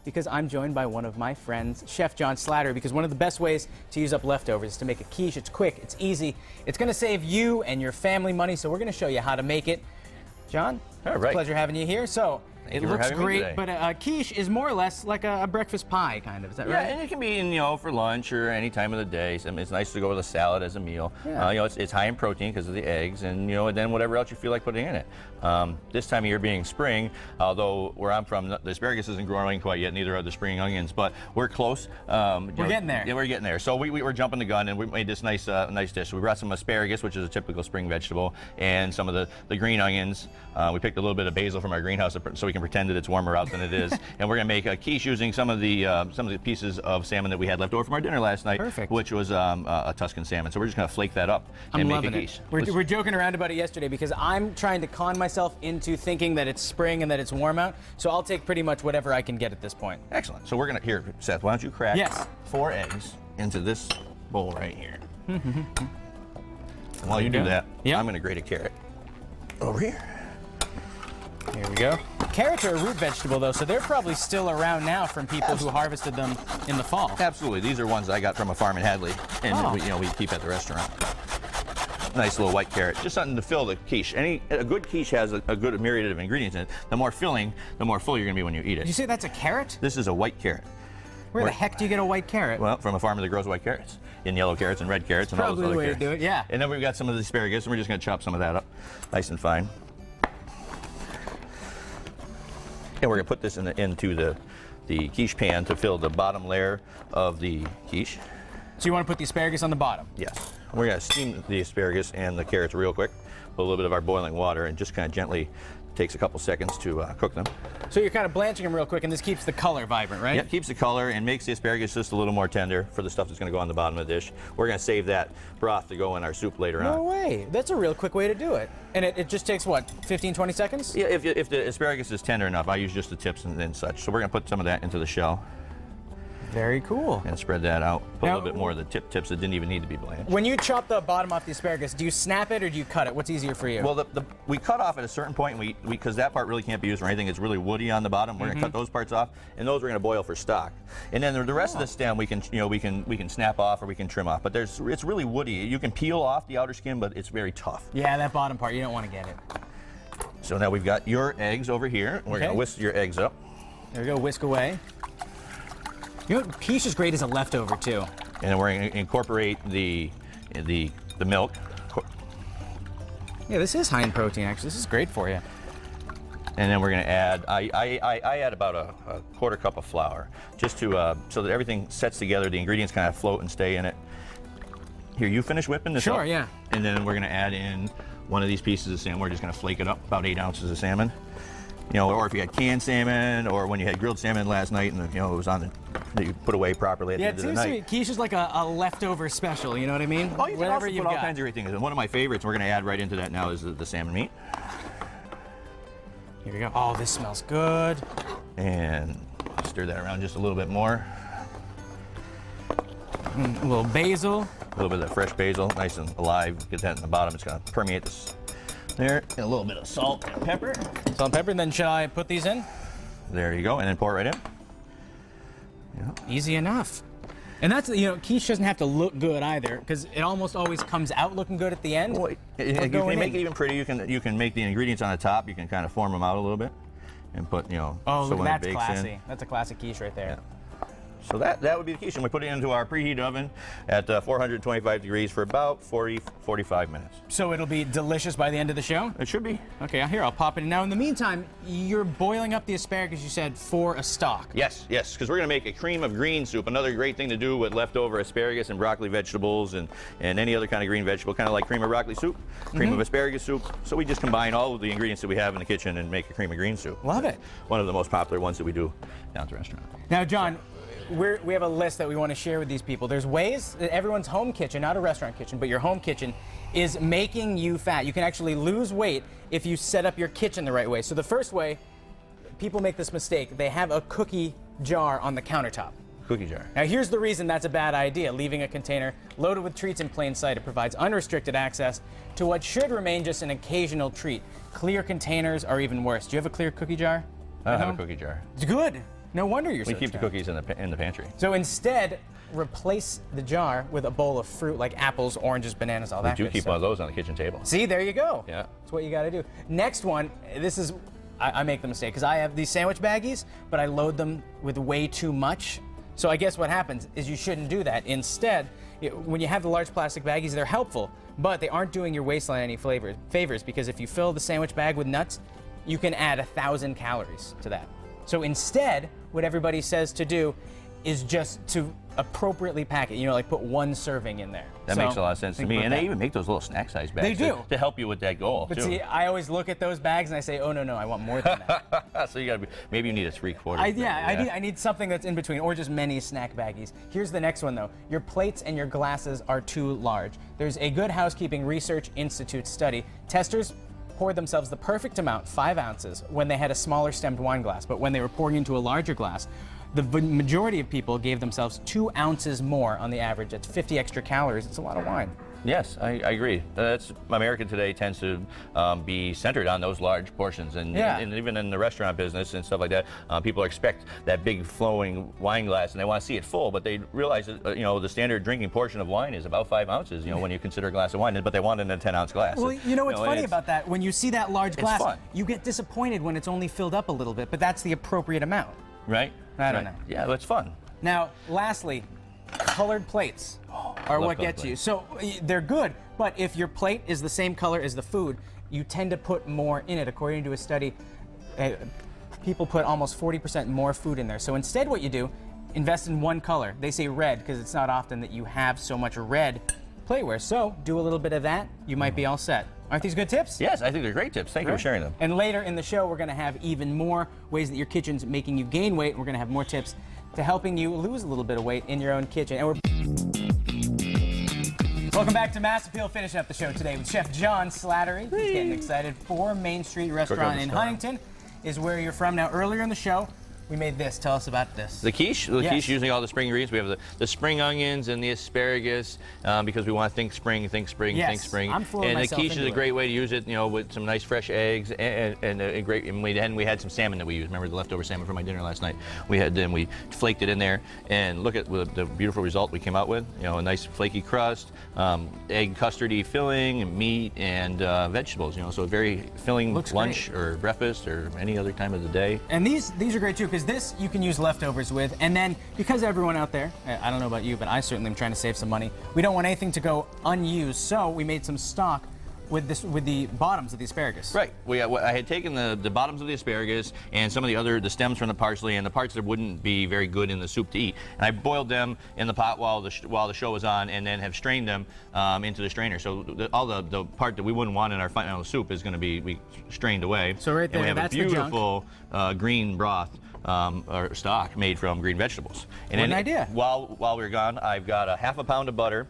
because I'm joined by one of my friends, Chef John Slatter, because one of the best ways to use up leftovers is to make a quiche. It's quick, it's easy, it's going to save you and your family money, so we're going to show you how to make it. John, all right. It's a pleasure having you here. So, it looks great, but a quiche is more or less like a breakfast pie, kind of. Is that right? Yeah, and it can be, for lunch or any time of the day. So it's nice to go with a salad as a meal. Yeah. It's high in protein because of the eggs, and and then whatever else you feel like putting in it. This time of year being spring, although where I'm from, the asparagus isn't growing quite yet. Neither are the spring onions, but we're close. We're getting there. Yeah, we're getting there. So we were jumping the gun, and we made this nice dish. So we brought some asparagus, which is a typical spring vegetable, and some of the green onions. We picked a little bit of basil from our greenhouse so we can pretend that it's warmer out than it is. And we're gonna make a quiche using some of the pieces of salmon that we had left over from our dinner last night. Perfect. Which was a Tuscan salmon. So we're just gonna flake that up and make a quiche. We're joking around about it yesterday because I'm trying to con myself into thinking that it's spring and that it's warm out. So I'll take pretty much whatever I can get at this point. Excellent. So we're gonna, here, Seth, why don't you crack 4 eggs into this bowl right here. And while you do that, I'm gonna grate a carrot over here. Here we go. Carrots are a root vegetable, though, so they're probably still around now from people who harvested them in the fall. Absolutely. These are ones I got from a farm in Hadley, and we keep at the restaurant. Nice little white carrot, just something to fill the quiche. A good quiche has a good myriad of ingredients in it. The more filling, the more full you're going to be when you eat it. Did you say that's a carrot? This is a white carrot. Where the heck do you get a white carrot? Well, from a farmer that grows white carrots, in yellow carrots and red carrots and all those other carrots. Probably the way to do it, yeah. And then we've got some of the asparagus, and we're just going to chop some of that up nice and fine. And we're going to put this into the quiche pan to fill the bottom layer of the quiche. So you want to put the asparagus on the bottom? Yes. We're going to steam the asparagus and the carrots real quick. Put a little bit of our boiling water and just kind of gently takes a couple seconds to cook them. So you're kind of blanching them real quick, and this keeps the color vibrant, right? Yep, keeps the color and makes the asparagus just a little more tender for the stuff that's going to go on the bottom of the dish. We're going to save that broth to go in our soup later on. No way. That's a real quick way to do it. And it just takes, what, 15, 20 seconds? Yeah, if the asparagus is tender enough, I use just the tips and such. So we're going to put some of that into the shell. Very cool. And spread that out. Put a little bit more of the tips that didn't even need to be blanched. When you chop the bottom off the asparagus, do you snap it or do you cut it? What's easier for you? Well, we cut off at a certain point, because that part really can't be used for anything. It's really woody on the bottom. We're going to cut those parts off, and those we're going to boil for stock. And then the rest of the stem we can snap off or we can trim off. But it's really woody. You can peel off the outer skin, but it's very tough. Yeah, that bottom part, you don't want to get it. So now we've got your eggs over here. We're going to whisk your eggs up. There we go, whisk away. You know what, quiche is great as a leftover too. And then we're going to incorporate the milk. Yeah, this is high in protein actually. This is great for you. And then we're going to add, I add about a quarter cup of flour, just to so that everything sets together, the ingredients kind of float and stay in it. Here, you finish whipping this up. Sure, yeah. And then we're going to add in one of these pieces of salmon. We're just going to flake it up, about 8 ounces of salmon. Or if you had canned salmon, or when you had grilled salmon last night, and it was on that you put away properly at the end of the night. Yeah, it seems to me quiche is like a leftover special. You know what I mean? Oh, you can also put all kinds of great things. And one of my favorites, we're going to add right into that now, is the salmon meat. Here we go. Oh, this smells good. And stir that around just a little bit more. A little basil. A little bit of that fresh basil, nice and alive. Get that in the bottom. It's going to permeate this. There, and a little bit of salt and pepper. Salt and pepper, and then shall I put these in? There you go, and then pour it right in. Yeah. Easy enough. And that's, quiche doesn't have to look good either, because it almost always comes out looking good at the end. Well, if you make it even pretty, you can make the ingredients on the top, you can kind of form them out a little bit, and put, Oh, so look, that's classy. In. That's a classic quiche right there. Yeah. So that would be the quiche, and we put it into our preheat oven at 425 degrees for about 45 minutes. So it'll be delicious by the end of the show? It should be. Okay, here, I'll pop it in. Now, in the meantime, you're boiling up the asparagus, you said, for a stock. Yes, because we're going to make a cream of green soup, another great thing to do with leftover asparagus and broccoli vegetables and any other kind of green vegetable, kind of like cream of broccoli soup, cream of asparagus soup. So we just combine all of the ingredients that we have in the kitchen and make a cream of green soup. Love it. One of the most popular ones that we do down at the restaurant. Now, John, we have a list that we want to share with these people. There's ways that everyone's home kitchen, not a restaurant kitchen, but your home kitchen is making you fat. You can actually lose weight if you set up your kitchen the right way. So the first way, people make this mistake. They have a cookie jar on the countertop. Cookie jar. Now here's the reason that's a bad idea. Leaving a container loaded with treats in plain sight. It provides unrestricted access to what should remain just an occasional treat. Clear containers are even worse. Do you have a clear cookie jar? I have a cookie jar. It's good. No wonder you're We so keep the strong. cookies in the pantry. So instead, replace the jar with a bowl of fruit like apples, oranges, bananas, all that We do good keep stuff. one of those on the kitchen table. See, there you go. Yeah. That's what you got to do. Next one, this is, I make the mistake because I have these sandwich baggies, but I load them with way too much. So I guess what happens is you shouldn't do that. Instead, when you have the large plastic baggies, they're helpful, but they aren't doing your waistline any favors because if you fill the sandwich bag with nuts, you can add 1,000 calories to that. So instead, what everybody says to do is just to appropriately pack it. You know, like put one serving in there. That makes a lot of sense to think me. about And that. they even make those little snack size bags They do. to help you with that goal, But too. see, I always look at those bags and I say, oh, no, I want more than that. So you gotta be, maybe you need a 3/4. I need something that's in between, or just many snack baggies. Here's the next one, though. Your plates and your glasses are too large. There's a Good Housekeeping Research Institute study. Testers poured themselves the perfect amount, 5 ounces, when they had a smaller stemmed wine glass. But when they were pouring into a larger glass, the majority of people gave themselves 2 ounces more on the average. That's 50 extra calories. It's a lot of wine. Yes, I agree. That's American today tends to be centered on those large portions, and even in the restaurant business and stuff like that, people expect that big flowing wine glass, and they want to see it full. But they realize that the standard drinking portion of wine is about 5 ounces. When you consider a glass of wine, but they want it in a 10-ounce glass. Well, you know what's funny about that? When you see that large glass, fun. you get disappointed when it's only filled up a little bit. But that's the appropriate amount. Right? I don't know. Yeah, that's fun. Now, lastly, colored plates are what colored gets you. plates. So they're good, but if your plate is the same color as the food, you tend to put more in it. According to a study, people put almost 40% more food in there. So instead what you do, invest in one color. They say red because it's not often that you have so much red plateware. So do a little bit of that, you might be all set. Aren't these good tips? Yes, I think they're great tips. Thank you for sharing them. And later in the show, we're going to have even more ways that your kitchen's making you gain weight. We're going to have more tips to helping you lose a little bit of weight in your own kitchen. And welcome back to Mass Appeal, finishing up the show today with Chef John Slattery. He's getting excited for Main Street Restaurant in Huntington is where you're from. Now, earlier in the show, we made this. Tell us about this. The quiche, quiche using all the spring ingredients. We have the spring onions and the asparagus because we want to think spring, think spring, think spring. I'm fooling and the myself quiche is into a it. great way to use it, with some nice fresh eggs and we had some salmon that we used. Remember the leftover salmon from my dinner last night? We flaked it in there, and look at the beautiful result we came out with. A nice flaky crust, egg custardy filling, and meat and vegetables. So a very filling lunch or breakfast or any other time of the day. And these are great too, because this you can use leftovers with. And then because everyone out there, I don't know about you, but I certainly am trying to save some money. We don't want anything to go unused, so we made some stock with the bottoms of the asparagus. Right. I had taken the bottoms of the asparagus and some of the stems from the parsley and the parts that wouldn't be very good in the soup to eat, and I boiled them in the pot while the show was on, and then have strained them into the strainer. So all the part that we wouldn't want in our final soup is going to be strained away. So right there, and we have that's a the junk. beautiful green broth. Or stock made from green vegetables. And What an idea. While we were gone, I've got a half a pound of butter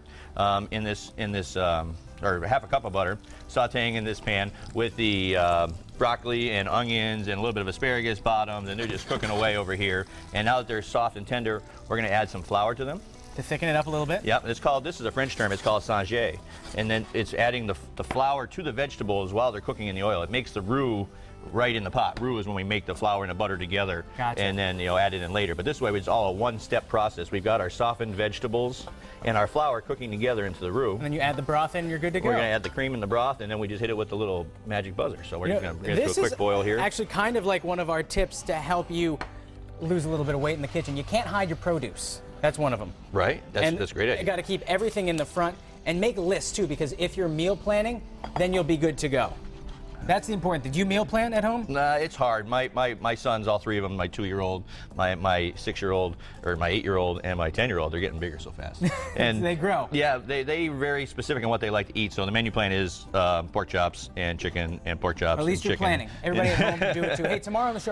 in this or half a cup of butter, sauteing in this pan with the broccoli and onions and a little bit of asparagus bottoms, and they're just cooking away over here. And now that they're soft and tender, we're going to add some flour to them. To thicken it up a little bit? Yep, this is a French term, it's called sanger. And then it's adding the flour to the vegetables while they're cooking in the oil. It makes the roux right in the pot. Roux is when we make the flour and the butter together, and then add it in later. But this way, it's all a one-step process. We've got our softened vegetables and our flour cooking together into the roux. And then you add the broth in, you're good to go. We're going to add the cream and the broth, and then we just hit it with the little magic buzzer. So we're just going to do a quick boil here. This is actually kind of like one of our tips to help you lose a little bit of weight in the kitchen. You can't hide your produce. That's one of them. Right? That's a great idea. You got to keep everything in the front and make lists too, because if you're meal planning, then you'll be good to go. That's the important thing. Do you meal plan at home? Nah, it's hard. My sons, all three of them, my 2-year-old, my 6-year-old, or my 8-year-old, and my 10-year-old, they're getting bigger so fast. And they grow. Yeah, they very specific on what they like to eat. So the menu plan is pork chops and chicken and pork chops. At least and you're chicken. planning. Everybody at home can do it too. Hey, tomorrow on the show.